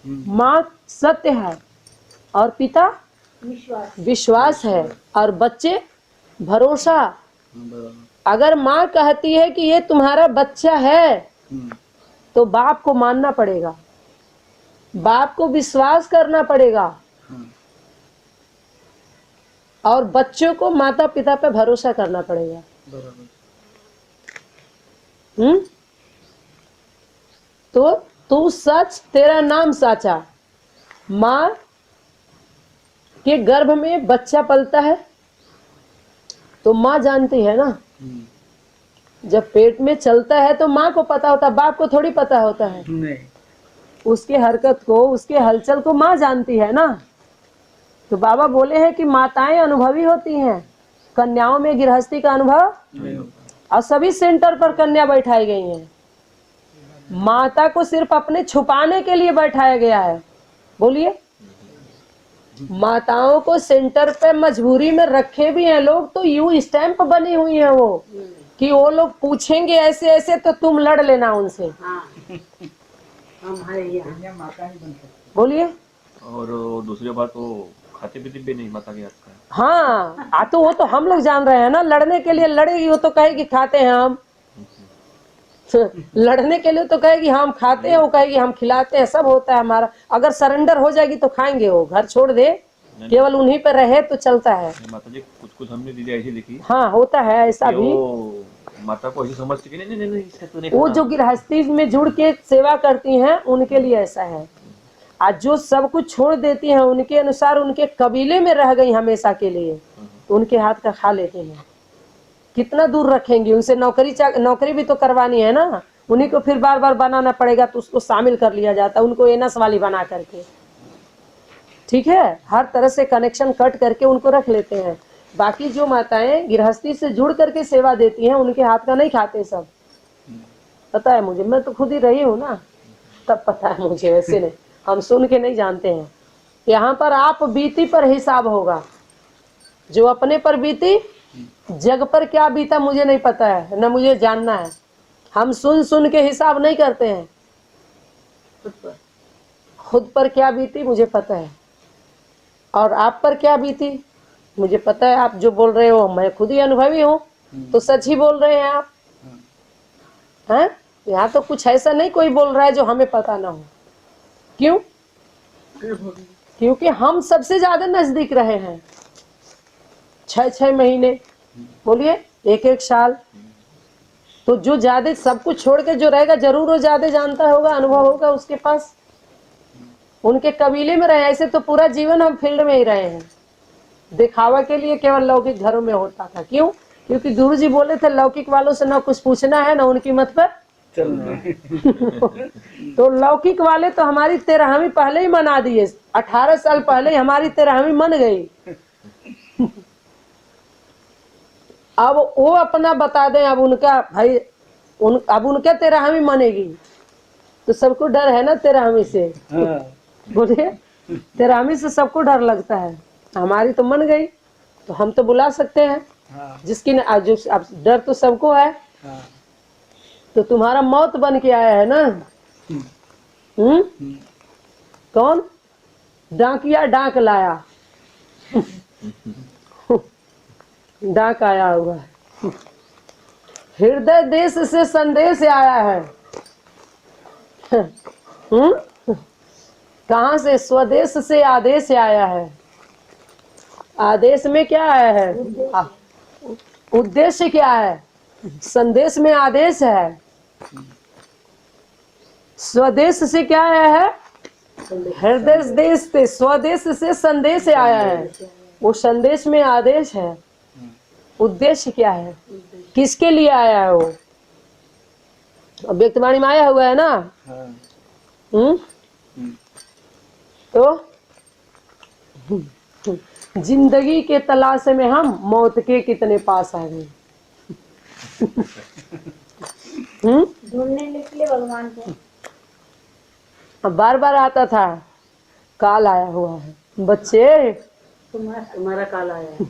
माँ सत्य है और पिता विश्वास है और बच्चे भरोसा। अगर माँ कहती है कि ये तुम्हारा बच्चा है तो बाप को मानना पड़ेगा, बाप को विश्वास करना पड़ेगा और बच्चों को माता पिता पे भरोसा करना पड़ेगा। तो तू सच, तेरा नाम साचा। माँ के गर्भ में बच्चा पलता है तो माँ जानती है ना, जब पेट में चलता है तो माँ को पता होता है, बाप को थोड़ी पता होता है। नहीं। उसके हरकत को, उसके हलचल को माँ जानती है ना। तो बाबा बोले हैं कि माताएं अनुभवी होती हैं, कन्याओं में गृहस्थी का अनुभव नहीं होता। और सभी सेंटर पर कन्या बैठाई गई हैं, माता को सिर्फ अपने छुपाने के लिए बैठाया गया है। बोलिए, माताओं को सेंटर पे मजबूरी में रखे भी हैं लोग, तो यू स्टैंप बनी हुई है वो कि वो लोग पूछेंगे ऐसे ऐसे तो तुम लड़ लेना उनसे। बोलिए। और दूसरी बात, वो खाते पीते भी नहीं माता के हाथ का। हाँ, तो वो तो हम लोग जान रहे हैं ना, लड़ने के लिए लड़ेगी, वो तो कहेगी खाते हैं हम। लड़ने के लिए तो कहेगी हम खाते हैं, वो कहेगी हम खिलाते हैं, सब होता है हमारा। अगर सरेंडर हो जाएगी तो खाएंगे, वो घर छोड़ दे, केवल उन्हीं पर रहे तो चलता है। माता जी, कुछ कुछ हमने दीदी ऐसी देखी। हाँ, होता है ऐसा भी। माता को ऐसी समझती कि नहीं, तो नहीं। वो जो गृहस्थी में जुड़ के सेवा करती हैं उनके लिए ऐसा है। आज जो सब कुछ छोड़ देती हैं, उनके अनुसार उनके कबीले में रह गई हमेशा के लिए, तो उनके हाथ का खा लेते हैं। कितना दूर रखेंगी, उनसे नौकरी भी तो करवानी है ना, उन्हीं को फिर बार बार बनाना पड़ेगा, तो उसको शामिल कर लिया जाता है, उनको एनस वाली बना करके। ठीक है, हर तरह से कनेक्शन कट करके उनको रख लेते हैं। बाकी जो माताएं गृहस्थी से जुड़ करके सेवा देती हैं, उनके हाथ का नहीं खाते सब। पता है मुझे, मैं तो खुद ही रही हूँ ना, तब पता है मुझे, वैसे नहीं, हम सुन के नहीं जानते हैं। यहाँ पर आप बीती पर हिसाब होगा, जो अपने पर बीती, जग पर क्या बीता मुझे नहीं पता है, न मुझे जानना है। हम सुन सुन के हिसाब नहीं करते हैं, खुद पर क्या बीती मुझे पता है, और आप पर क्या बीती मुझे पता है। आप जो बोल रहे हो, मैं खुद ही अनुभवी हूँ, तो सच ही बोल रहे हैं आप। हैं, यहाँ तो कुछ ऐसा नहीं कोई बोल रहा है जो हमें पता ना हो। क्यों? क्योंकि हम सबसे ज्यादा नजदीक रहे हैं, 6-6 महीने, बोलिए 1-1 साल। तो जो ज्यादा सब कुछ छोड़ के जो रहेगा, जरूर वो ज्यादा जानता होगा, अनुभव होगा उसके पास। उनके कबीले में रहे, ऐसे तो पूरा जीवन हम फील्ड में ही रहे हैं, दिखावा के लिए केवल लौकिक घरों में होता था। क्यों? क्योंकि गुरु जी बोले थे लौकिक वालों से ना कुछ पूछना है, ना उनकी मत पर चलना। तो लौकिक वाले तो हमारी 13वीं पहले ही मना दिए, 18 साल पहले ही हमारी 13वीं मन गई। अब वो अपना बता दें, अब उनका भाई अब उनके 13वीं मनेगी, तो सबको डर है ना 13वीं से। हाँ। बोलिए, 13वीं से सबको डर लगता है, हमारी तो मन गई, तो हम तो बुला सकते हैं। हाँ। जिसकी जो अब डर तो सबको है। हाँ। तो तुम्हारा मौत बन के आया है ना। कौन? डाकिया डाक लाया। डाक आया हुआ है, हृदय देश से संदेश आया है। कहाँ से? स्वदेश से आदेश आया है। आदेश में क्या आया है? उद्देश्य क्या है? संदेश में आदेश है। स्वदेश से क्या आया है? हृदय देश से, स्वदेश से संदेश आया है, वो संदेश में आदेश है। उद्देश्य क्या है? किसके लिए आया है वो? व्यक्तवाणी में आया हुआ है ना। तो जिंदगी के तलाश में हम मौत के कितने पास आ गए। ढूंढने निकले भगवान को। अब बार बार आता था, काल आया हुआ है बच्चे, तुम्हारा काल आया है।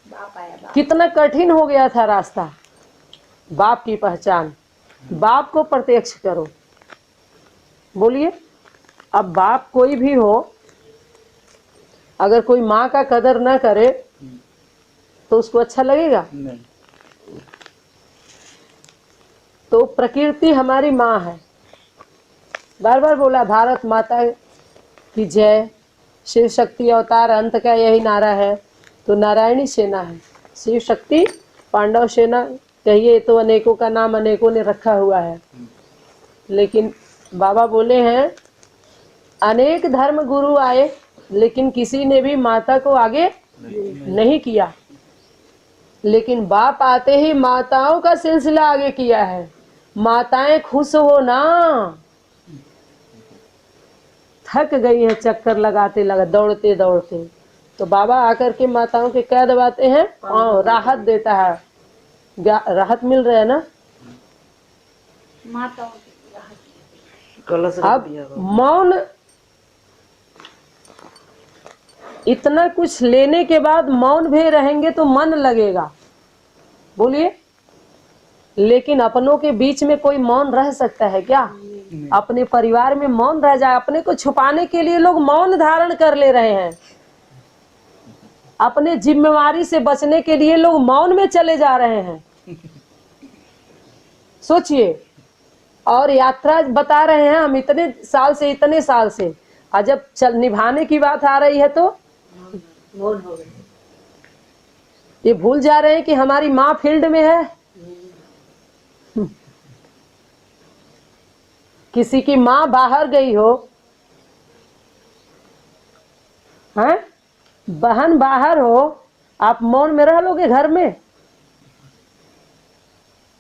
बाप आया, बाप। कितना कठिन हो गया था रास्ता। बाप की पहचान, बाप को प्रत्यक्ष करो। बोलिए, अब बाप कोई भी हो, अगर कोई माँ का कदर ना करे तो उसको अच्छा लगेगा? नहीं। तो प्रकृति हमारी माँ है। बार बार बोला भारत माता की जय, शिव शक्ति अवतार अंत का यही नारा है। तो नारायणी सेना है, शिव शक्ति पांडव सेना कहिए तो अनेकों का नाम अनेकों ने रखा हुआ है। लेकिन बाबा बोले हैं अनेक धर्म गुरु आए लेकिन किसी ने भी माता को आगे नहीं किया, लेकिन बाप आते ही माताओं का सिलसिला आगे किया है। माताएं खुश हो ना, थक गई है चक्कर लगाते दौड़ते दौड़ते, तो बाबा आकर के माताओं के क्या दबाते हैं, राहत देता है। राहत मिल रहा है ना। माताओं अब मौन, इतना कुछ लेने के बाद मौन भी रहेंगे तो मन लगेगा, बोलिए। लेकिन अपनों के बीच में कोई मौन रह सकता है क्या? अपने परिवार में मौन रह जाए। अपने को छुपाने के लिए लोग मौन धारण कर ले रहे हैं, अपने जिम्मेवारी से बचने के लिए लोग मौन में चले जा रहे हैं। सोचिए, और यात्रा बता रहे हैं हम इतने साल से, और जब निभाने की बात आ रही है तो मौन हो गए। ये भूल जा रहे हैं कि हमारी माँ फील्ड में है। किसी की माँ बाहर गई हो, हैं? बहन बाहर हो, आप मौन में रह लोगे? घर में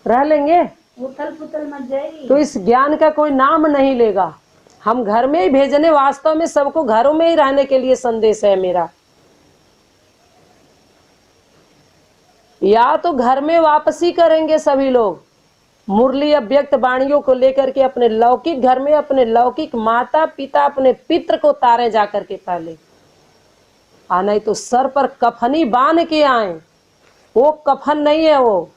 रह लेंगे? उथल पुथल मच जाएगी। तो इस ज्ञान का कोई नाम नहीं लेगा। हम घर में ही भेजने, वास्तव में सबको घरों में ही रहने के लिए संदेश है मेरा। या तो घर में वापसी करेंगे सभी लोग, मुरली अव्यक्त वाणियों को लेकर के अपने लौकिक घर में, अपने लौकिक माता पिता, अपने पितृ को तारे जाकर के पहले, नहीं तो सर पर कफनी बांध के आए। वो कफन नहीं है, वो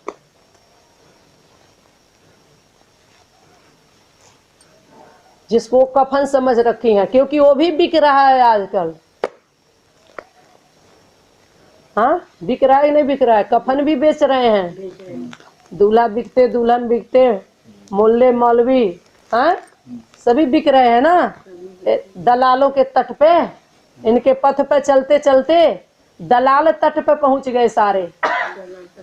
जिसको कफन समझ रखी है, क्योंकि वो भी बिक रहा है आजकल। हाँ, बिक रहा है नहीं बिक रहा है? कफन भी बेच रहे हैं, दूल्हा बिकते, दुल्हन बिकते, मोल्ले मौलवी, हाँ सभी बिक रहे हैं ना। दलालों के तट पे, इनके पथ पे चलते चलते दलाल तट पे पहुंच गए सारे।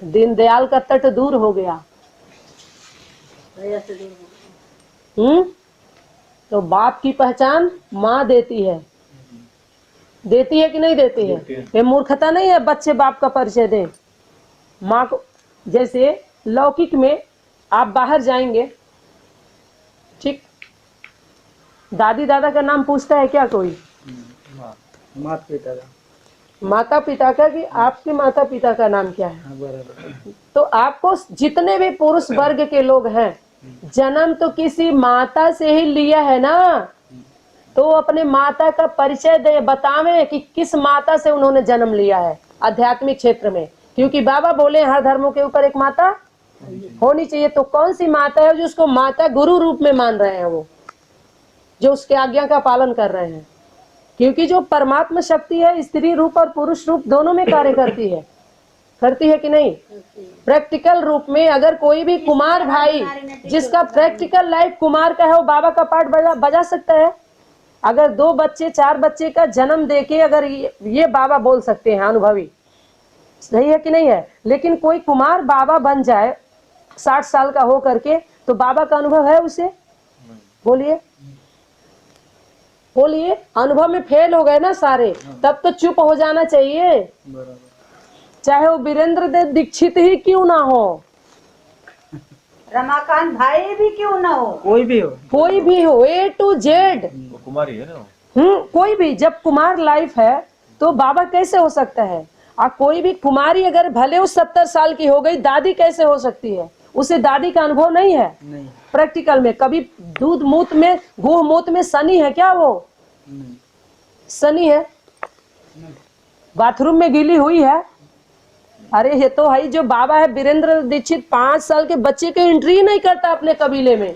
दीनदयाल का तट दूर हो गया। तो बाप की पहचान माँ देती है। देती है कि नहीं देती है? ये मूर्खता नहीं है बच्चे बाप का परिचय दें। माँ को, जैसे लौकिक में आप बाहर जाएंगे, ठीक, दादी दादा का नाम पूछता है क्या कोई? माता पिता का, कि आपके माता पिता का नाम क्या है? तो आपको जितने भी पुरुष वर्ग के लोग हैं, जन्म तो किसी माता से ही लिया है ना, तो अपने माता का परिचय दे, बतावे कि किस माता से उन्होंने जन्म लिया है आध्यात्मिक क्षेत्र में। क्योंकि बाबा बोले हर धर्मों के ऊपर एक माता होनी चाहिए। तो कौन सी माता है जो उसको माता गुरु रूप में मान रहे हैं, वो जो उसके आज्ञा का पालन कर रहे हैं? क्योंकि जो परमात्मा शक्ति है स्त्री रूप और पुरुष रूप दोनों में कार्य करती है कि नहीं? प्रैक्टिकल रूप में अगर कोई भी कुमार भाई जिसका प्रैक्टिकल लाइफ कुमार का है, वो बाबा का पाठ बजा सकता है। अगर 2 बच्चे 4 बच्चे का जन्म देके अगर ये बाबा बोल सकते हैं, अनुभवी, सही है कि नहीं है? लेकिन कोई कुमार बाबा बन जाए 60 साल का हो करके, तो बाबा का अनुभव है उसे? बोलिए बोलिए, अनुभव में फेल हो गए ना सारे, तब तो चुप हो जाना चाहिए, चाहे वो वीरेंद्र देव दीक्षित ही क्यों ना हो, रमाकांत भाई भी क्यों ना हो, कोई भी हो, A to Z, कुमारी है ना। कोई भी। जब कुमार लाइफ है तो बाबा कैसे हो सकता है? और कोई भी कुमारी अगर भले वो 70 साल की हो गई, दादी कैसे हो सकती है? उसे दादी का अनुभव नहीं है। नहीं। प्रैक्टिकल में कभी दूध मूत में, गुह मूत में शनि है क्या? वो शनि है? बाथरूम में गीली हुई है? अरे ये तो है जो बाबा है वीरेंद्र दीक्षित, 5 साल के बच्चे के एंट्री नहीं करता अपने कबीले में।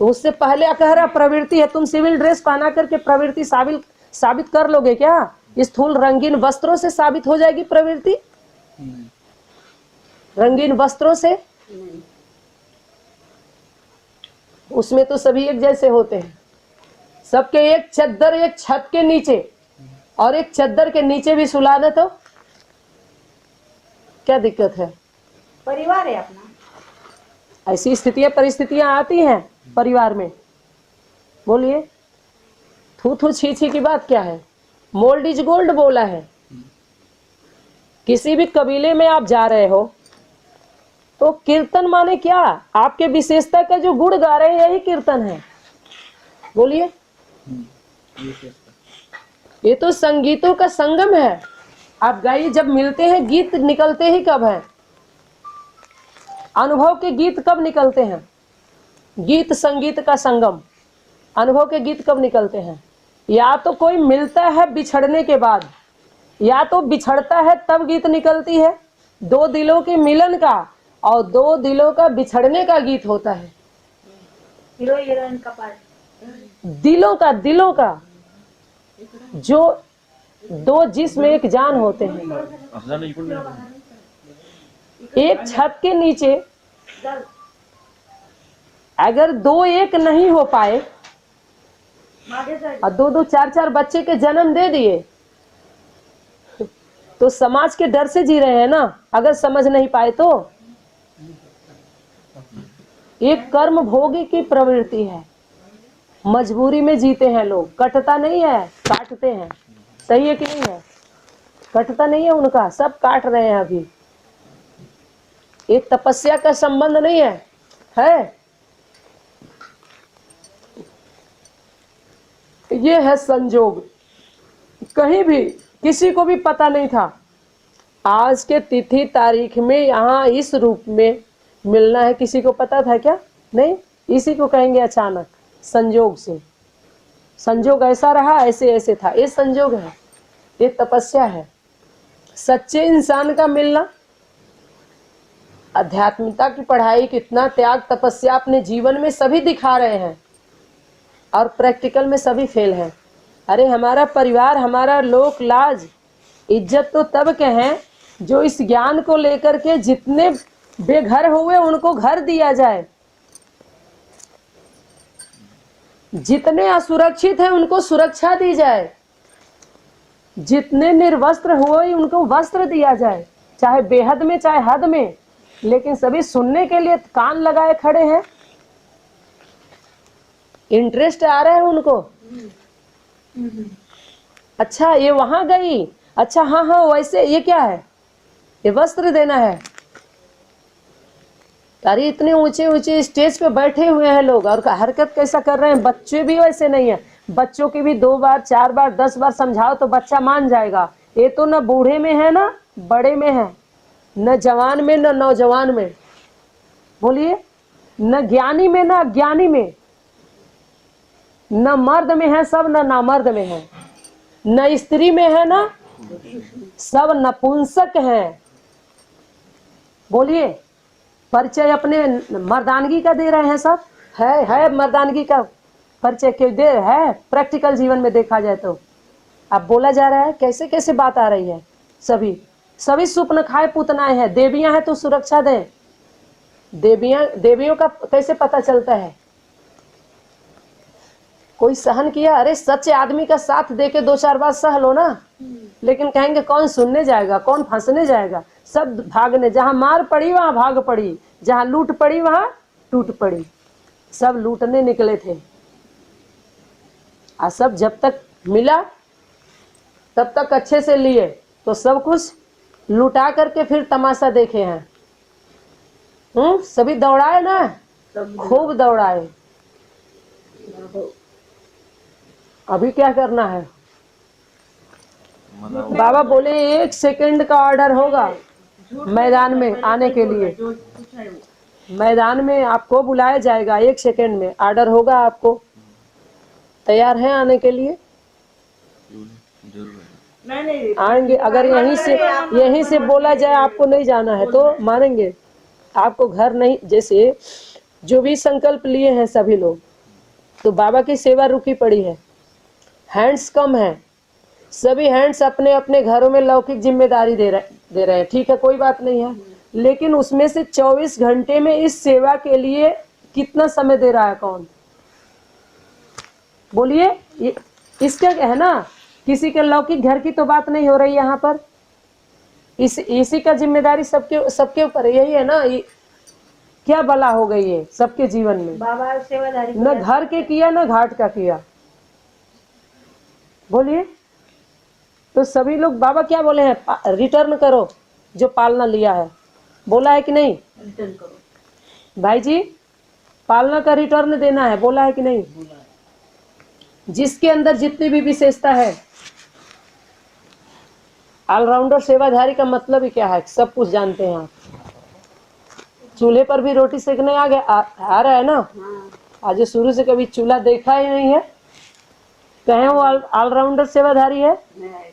तो उससे पहले कह रहा प्रवृत्ति है। तुम सिविल ड्रेस पहना करके प्रवृत्ति साबित कर लोगे क्या? स्थूल रंगीन वस्त्रों से साबित हो जाएगी प्रवृत्ति? रंगीन वस्त्रों से? उसमें तो सभी एक जैसे होते हैं। सबके एक चद्दर, एक छत के नीचे, और एक चद्दर के नीचे भी सुला दे तो क्या दिक्कत है? परिवार है अपना। ऐसी स्थितियां परिस्थितियां आती हैं परिवार में। बोलिए, थू थू छी छी की बात क्या है? मोल्ड इज गोल्ड बोला है। किसी भी कबीले में आप जा रहे हो तो कीर्तन माने क्या? आपके विशेषता का जो गुण गा रहे हैं यही कीर्तन है। बोलिए, ये तो संगीतों का संगम है। आप गाइए, जब मिलते हैं गीत निकलते ही कब है? अनुभव के गीत कब निकलते हैं? गीत संगीत का संगम, अनुभव के गीत कब निकलते हैं? या तो कोई मिलता है बिछड़ने के बाद, या तो बिछड़ता है तब गीत निकलती है। दो दिलों के मिलन का और दो दिलों का बिछड़ने का गीत होता है। हीरो हीरोइन का पार्ट, दिलों का जो दो जिस्म एक जान होते हैं, एक छत के नीचे अगर दो एक नहीं हो पाए और दो दो चार चार बच्चे के जन्म दे दिए तो समाज के डर से जी रहे हैं ना। अगर समझ नहीं पाए तो एक कर्म भोगी की प्रवृत्ति है, मजबूरी में जीते हैं लोग। कटता नहीं है, काटते हैं। सही है कि नहीं है? कटता नहीं है उनका, सब काट रहे हैं अभी। एक तपस्या का संबंध नहीं है, है ये है संजोग। कहीं भी किसी को भी पता नहीं था आज के तिथि तारीख में यहाँ इस रूप में मिलना है। किसी को पता था क्या? नहीं। इसी को कहेंगे अचानक, संजोग से। संजोग ऐसा रहा, ऐसे ऐसे था, ये संजोग है, ये तपस्या है। सच्चे इंसान का मिलना, अध्यात्मिकता की पढ़ाई, कितना त्याग तपस्या अपने जीवन में सभी दिखा रहे हैं और प्रैक्टिकल में सभी फेल हैं। अरे हमारा परिवार, हमारा लोक लाज इज्जत तो तब के हैं जो इस ज्ञान को लेकर के जितने बेघर हुए उनको घर दिया जाए, जितने असुरक्षित हैं उनको सुरक्षा दी जाए, जितने निर्वस्त्र हुए उनको वस्त्र दिया जाए, चाहे बेहद में चाहे हद में। लेकिन सभी सुनने के लिए कान लगाए खड़े हैं। इंटरेस्ट आ रहा है उनको। अच्छा ये वहां गई, अच्छा हाँ हाँ वैसे ये क्या है? ये वस्त्र देना है। अरे इतने ऊंचे ऊंचे स्टेज पे बैठे हुए हैं लोग और हरकत कैसा कर रहे हैं। बच्चे भी वैसे नहीं है। बच्चों की भी 2 बार 4 बार 10 बार समझाओ तो बच्चा मान जाएगा। ये तो न बूढ़े में है ना बड़े में है, न जवान में न नौजवान में। बोलिए, न ज्ञानी में न अज्ञानी में, न मर्द में है सब न नामर्द में है, न स्त्री में है ना, सब नपुंसक हैं। बोलिए, परिचय अपने मर्दानगी का दे रहे हैं सब। है मर्दानगी का परिचय क्यों दे है? प्रैक्टिकल जीवन में देखा जाए तो अब बोला जा रहा है कैसे कैसे बात आ रही है। सभी स्वप्न खाए पुतनाएं हैं। देवियां हैं तो सुरक्षा दें। देवियों का कैसे पता चलता है? कोई सहन किया? अरे सच्चे आदमी का साथ देके 2-4 बार सह लो ना। लेकिन कहेंगे कौन सुनने जाएगा, कौन फंसने जाएगा। सब भागने, जहां मार पड़ी वहां भाग पड़ी, जहां लूट पड़ी वहां टूट पड़ी। सब लूटने निकले थे और सब जब तक मिला तब तक अच्छे से लिए तो सब कुछ लुटा करके फिर तमाशा देखे हैं। सभी दौड़ाए ना, खूब दौड़ाए। अभी क्या करना है? बाबा बोले 1 सेकंड का ऑर्डर होगा मैदान में आने के लिए। मैदान में आपको बुलाया जाएगा, 1 सेकंड में ऑर्डर होगा आपको। तैयार हैं आने के लिए? आएंगे? अगर यहीं से बोला जाए आपको नहीं जाना है तो मानेंगे? आपको घर नहीं, जैसे जो भी संकल्प लिए हैं सभी लोग तो बाबा की सेवा रुकी पड़ी है, हैंड्स कम है, सभी हैंड्स अपने अपने घरों में लौकिक जिम्मेदारी दे रहे हैं, ठीक है, कोई बात नहीं है, लेकिन उसमें से 24 घंटे में इस सेवा के लिए कितना समय दे रहा है कौन? बोलिए। इसका क्या है ना, किसी के लौकिक घर की तो बात नहीं हो रही यहाँ पर, इसी का जिम्मेदारी सबके ऊपर यही है ना। क्या बला हो गई है सबके जीवन में, बाबा सेवाधारी न घर के किया न घाट का किया। बोलिए। तो सभी लोग बाबा क्या बोले हैं, रिटर्न करो जो पालना लिया है, बोला है कि नहीं? रिटर्न करो भाई जी, पालना का रिटर्न देना है, बोला है कि नहीं? जिसके अंदर जितनी भी विशेषता है, ऑलराउंडर सेवाधारी का मतलब ही क्या है, सब कुछ जानते हैं आप। चूल्हे पर भी रोटी सेकने आ रहा है ना। हाँ। आज शुरू से कभी चूल्हा देखा ही नहीं है, कहें वो ऑलराउंडर सेवाधारी है। नहीं आएगा।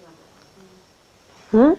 हम्म